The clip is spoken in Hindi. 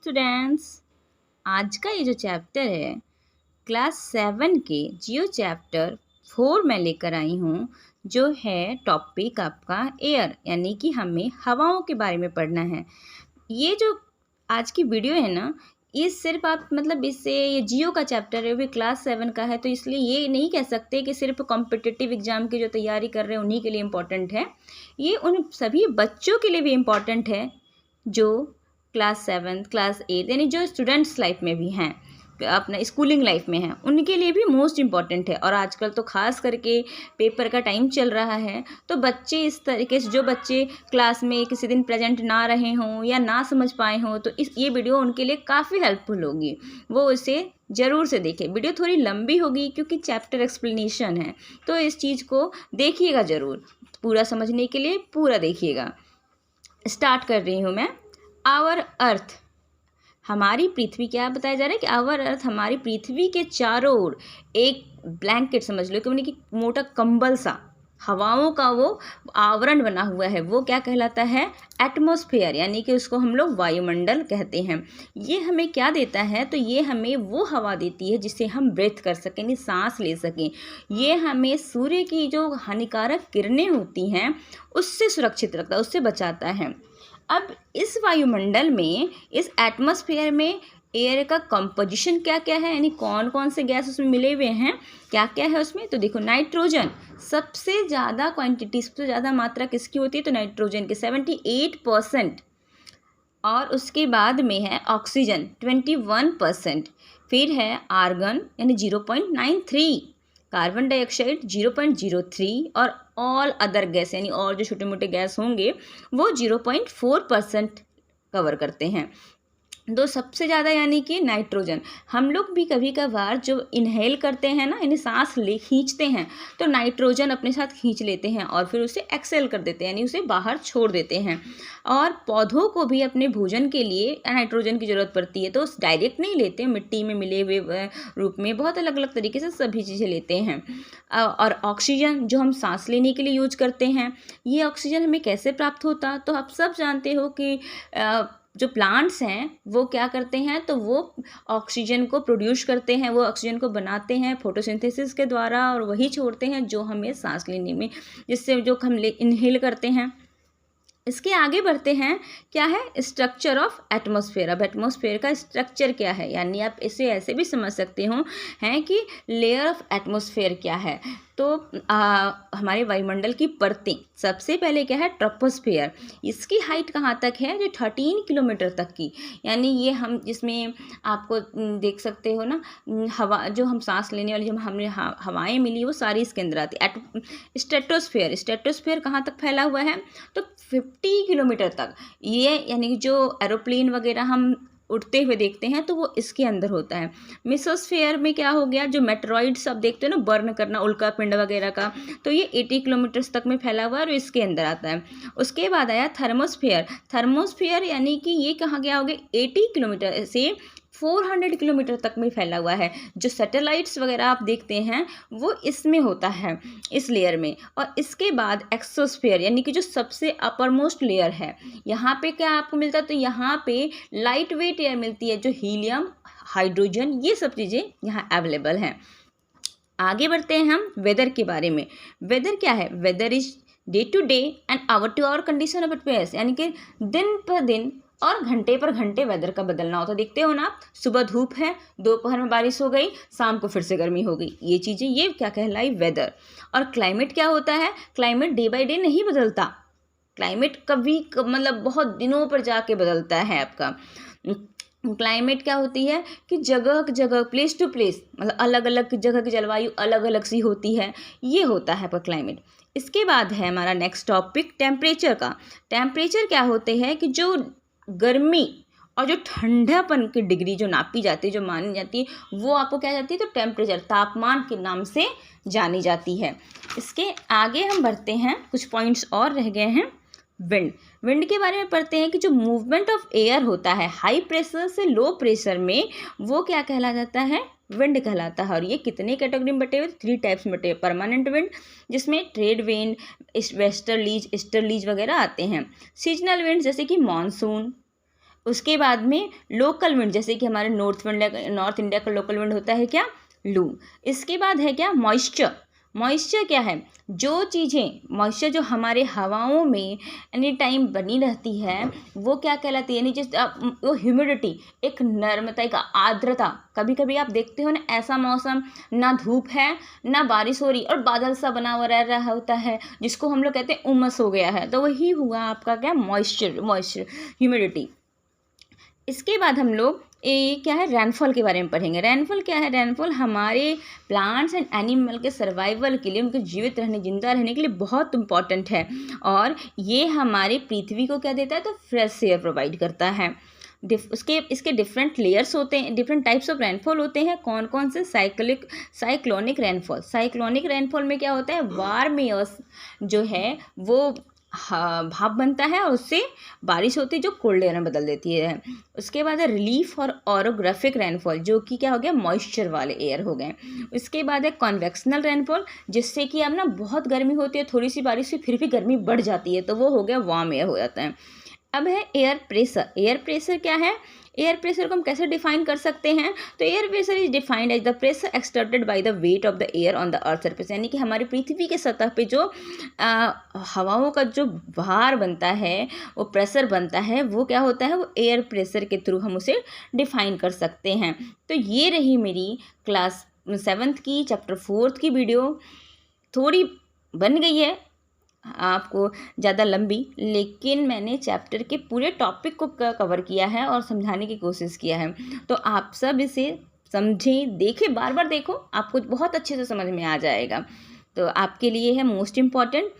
स्टूडेंट्स, आज का ये जो चैप्टर है क्लास 7 के जियो चैप्टर 4 में लेकर आई हूँ, जो है टॉपिक आपका एयर, यानी कि हमें हवाओं के बारे में पढ़ना है। ये जो आज की वीडियो है ना, ये सिर्फ आप इससे ये जियो का चैप्टर है, वो क्लास 7 का है, तो इसलिए ये नहीं कह सकते कि सिर्फ कॉम्पिटिटिव एग्जाम की जो तैयारी कर रहे हैं उन्हीं के लिए इम्पोर्टेंट है। ये उन सभी बच्चों के लिए भी इम्पोर्टेंट है जो क्लास 7 क्लास 8 यानी जो स्टूडेंट्स लाइफ में भी हैं, अपना स्कूलिंग लाइफ में हैं, उनके लिए भी मोस्ट इम्पॉर्टेंट है। और आजकल तो खास करके पेपर का टाइम चल रहा है, तो बच्चे इस तरीके से, जो बच्चे क्लास में किसी दिन प्रेजेंट ना रहे हों या ना समझ पाए हों, तो ये वीडियो उनके लिए काफ़ी हेल्पफुल होगी। वो इसे ज़रूर से देखें। वीडियो थोड़ी लंबी होगी क्योंकि चैप्टर एक्सप्लेनेशन है, तो इस चीज़ को देखिएगा ज़रूर, पूरा समझने के लिए पूरा देखिएगा। स्टार्ट कर रही हूँ मैं। आवर अर्थ, हमारी पृथ्वी, क्या बताया जा रहा है कि आवर अर्थ, हमारी पृथ्वी के चारों ओर एक ब्लैंकेट समझ लो, कि कि मोटा कंबल सा, हवाओं का वो आवरण बना हुआ है, वो क्या कहलाता है? एटमॉस्फेयर, यानी कि उसको हम लोग वायुमंडल कहते हैं। ये हमें क्या देता है? तो ये हमें वो हवा देती है जिससे हम ब्रेथ कर सकें, यानी सांस ले सकें। ये हमें सूर्य की जो हानिकारक किरणें होती हैं उससे सुरक्षित रखता है, उससे बचाता है। अब इस वायुमंडल में, इस एटमॉस्फेयर में एयर का कंपोजिशन क्या क्या है, यानी कौन कौन से गैस उसमें मिले हुए हैं, क्या क्या है उसमें? तो देखो, नाइट्रोजन सबसे ज़्यादा क्वांटिटी, सबसे ज़्यादा मात्रा किसकी होती है? तो नाइट्रोजन की 78%। और उसके बाद में है ऑक्सीजन 21%। फिर है आर्गन यानी 0.93, कार्बन डाइऑक्साइड 0.03, और ऑल अदर गैस यानी और जो छोटे मोटे गैस होंगे वो 0.4% कवर करते हैं। तो सबसे ज़्यादा यानी कि नाइट्रोजन। हम लोग भी कभी कभार जो इनहेल करते हैं ना, यानी सांस ले खींचते हैं, तो नाइट्रोजन अपने साथ खींच लेते हैं और फिर उसे एक्सेल कर देते हैं, यानी उसे बाहर छोड़ देते हैं। और पौधों को भी अपने भोजन के लिए नाइट्रोजन की ज़रूरत पड़ती है, तो डायरेक्ट नहीं लेते, मिट्टी में मिले हुए रूप में बहुत अलग अलग तरीके से सभी चीज़ें लेते हैं। और ऑक्सीजन जो हम सांस लेने के लिए यूज करते हैं, ये ऑक्सीजन हमें कैसे प्राप्त होता? तो आप सब जानते हो कि जो प्लांट्स हैं वो क्या करते हैं? तो वो ऑक्सीजन को प्रोड्यूस करते हैं, वो ऑक्सीजन को बनाते हैं फोटोसिंथेसिस के द्वारा, और वही छोड़ते हैं जो हमें सांस लेने में, जिससे जो हम इनहेल करते हैं। इसके आगे बढ़ते हैं, क्या है? Structure of atmosphere. अब एटमॉस्फेयर का स्ट्रक्चर क्या है, यानी आप इसे ऐसे भी समझ सकते हो हैं कि लेयर ऑफ एटमॉस्फेयर क्या है? तो हमारे वायुमंडल की परतें, सबसे पहले क्या है? ट्रोपोस्फेयर। इसकी हाइट कहाँ तक है? जो 13 किलोमीटर तक की, यानी ये हम जिसमें आपको देख सकते हो ना, हवा जो हम सांस लेने वाली, जो हमें हवाएं मिली, वो सारी इसके अंदर आती। स्ट्रेटोस्फेयर, स्ट्रेटोस्फेयर कहाँ तक फैला हुआ है? तो 50 किलोमीटर तक। ये यानी कि जो एरोप्लेन वगैरह हम उड़ते हुए देखते हैं तो वो इसके अंदर होता है। मेसोस्फेयर में क्या हो गया? जो मेटेरॉइड्स आप देखते हो ना, बर्न करना, उल्का पिंड वगैरह का, तो ये 80 किलोमीटर्स तक में फैला हुआ है और इसके अंदर आता है। उसके बाद आया थर्मोस्फेयर। थर्मोस्फेयर यानी कि ये कहाँ गया? हो गया 80 किलोमीटर से 400 किलोमीटर तक में फैला हुआ है। जो सैटेलाइट्स वगैरह आप देखते हैं वो इसमें होता है, इस लेयर में। और इसके बाद एक्सोस्फेयर, यानी कि जो सबसे अपर मोस्ट लेयर है, यहाँ पे क्या आपको मिलता है? तो यहाँ पे लाइट वेट एयर मिलती है, जो हीलियम, हाइड्रोजन, ये सब चीज़ें यहाँ अवेलेबल हैं। आगे बढ़ते हैं हम वेदर के बारे में। वेदर क्या है? Weather is day to day and hour to hour condition of affairs, यानी कि दिन पर दिन और घंटे पर घंटे वेदर का बदलना होता है। देखते हो ना, सुबह धूप है, दोपहर में बारिश हो गई, शाम को फिर से गर्मी हो गई। ये चीज़ें, ये क्या कहलाई? वेदर। और क्लाइमेट क्या होता है? क्लाइमेट डे बाय डे नहीं बदलता। क्लाइमेट कभी बहुत दिनों पर जाके बदलता है आपका। क्लाइमेट क्या होती है कि जगह जगह, प्लेस टू प्लेस, अलग अलग जगह की जलवायु अलग अलग सी होती है, ये होता है पर क्लाइमेट। इसके बाद है हमारा नेक्स्ट टॉपिक टेम्परेचर का। टेम्परेचर क्या होते हैं कि जो गर्मी और जो ठंडापन की डिग्री जो नापी जाती है, जो मानी जाती है, वो आपको क्या जाती है? तो टेम्परेचर, तापमान के नाम से जानी जाती है। इसके आगे हम बढ़ते हैं, कुछ पॉइंट्स और रह गए हैं। विंड। विंड के बारे में पढ़ते हैं कि जो मूवमेंट ऑफ एयर होता है हाई प्रेशर से लो प्रेशर में, वो क्या कहला जाता है? विंड कहलाता है। और ये कितने कैटेगरी में बटे हुए? 3 टाइप्स में बटे हुए। परमानेंट विंड, जिसमें ट्रेड विंड, वेस्टर्लीज, ईस्टर्लीज वगैरह आते हैं। सीजनल विंड, जैसे कि मानसून, उसके बाद में लोकल विंड, जैसे कि हमारे नॉर्थ इंडिया का लोकल विंड होता है क्या, लू। इसके बाद है क्या, मॉइस्चर। मॉइस्चर क्या है, जो चीज़ें मॉइस्चर जो हमारे हवाओं में एनी टाइम बनी रहती है वो क्या कहलाती है, यानी जिस वो ह्यूमिडिटी, एक नर्मता, एक आर्द्रता। कभी कभी आप देखते हो ना, ऐसा मौसम, ना धूप है ना बारिश हो रही और बादल सा बना हुआ रह रहा होता है, जिसको हम लोग कहते हैं उमस हो गया है, तो वही हुआ आपका क्या, मॉइस्चर ह्यूमिडिटी। इसके बाद हम लोग क्या है, रेनफॉल के बारे में पढ़ेंगे। रेनफॉल क्या है, रेनफॉल हमारे प्लांट्स एंड एनिमल के सर्वाइवल के लिए, उनके जीवित रहने, जिंदा रहने के लिए बहुत इंपॉर्टेंट है। और ये हमारे पृथ्वी को क्या देता है, तो फ्रेश एयर प्रोवाइड करता है। इसके डिफरेंट लेयर्स होते हैं, डिफरेंट टाइप्स ऑफ रेनफॉल होते हैं। कौन कौन से, साइक्लोनिक रेनफॉल। साइक्लोनिक रेनफॉल में क्या होता है, वार्म एयर्स जो है वो भाप बनता है और उससे बारिश होती है जो कोल्ड एयर में बदल देती है। उसके बाद है रिलीफ और ऑरोग्राफिक रेनफॉल, जो कि क्या हो गया, मॉइस्चर वाले एयर हो गए। उसके बाद है कॉन्वेक्शनल रेनफॉल, जिससे कि अब ना बहुत गर्मी होती है, थोड़ी सी बारिश से फिर भी गर्मी बढ़ जाती है, तो वो हो गया वार्म एयर हो जाता है। अब है एयर प्रेशर। एयर प्रेशर क्या है, एयर प्रेशर को हम कैसे डिफाइन कर सकते हैं, तो air pressure is defined as the pressure exerted by the weight of the air on the earth surface, यानी कि हमारी पृथ्वी के सतह पे जो हवाओं का जो भार बनता है, वो प्रेशर बनता है, वो क्या होता है, वो एयर प्रेशर के थ्रू हम उसे डिफाइन कर सकते हैं। तो ये रही मेरी क्लास 7th की चैप्टर 4 की वीडियो। थोड़ी बन गई है आपको ज़्यादा लंबी, लेकिन मैंने चैप्टर के पूरे टॉपिक को कवर किया है और समझाने की कोशिश किया है। तो आप सब इसे समझें, देखें, बार बार देखो, आपको बहुत अच्छे से समझ में आ जाएगा। तो आपके लिए है मोस्ट इम्पॉर्टेंट